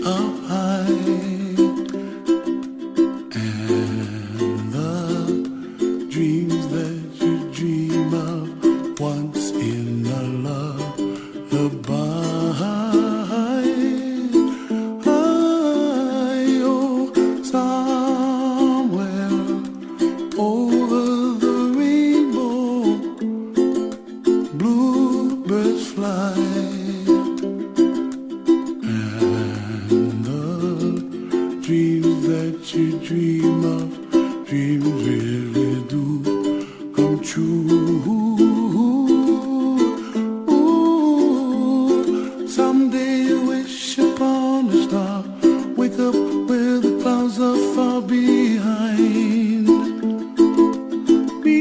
up high, and the dreams that you dream of once in a lullaby. Oh, somewhere over the rainbow, bluebirds fly. Dreams that you dream of, dreams really do come true. Ooh, someday you wish upon a star, wake up where the clouds are far behind me,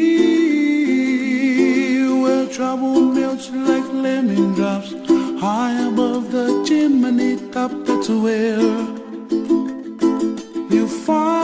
where trouble melts like lemon drops, high above the chimney top. That's where you find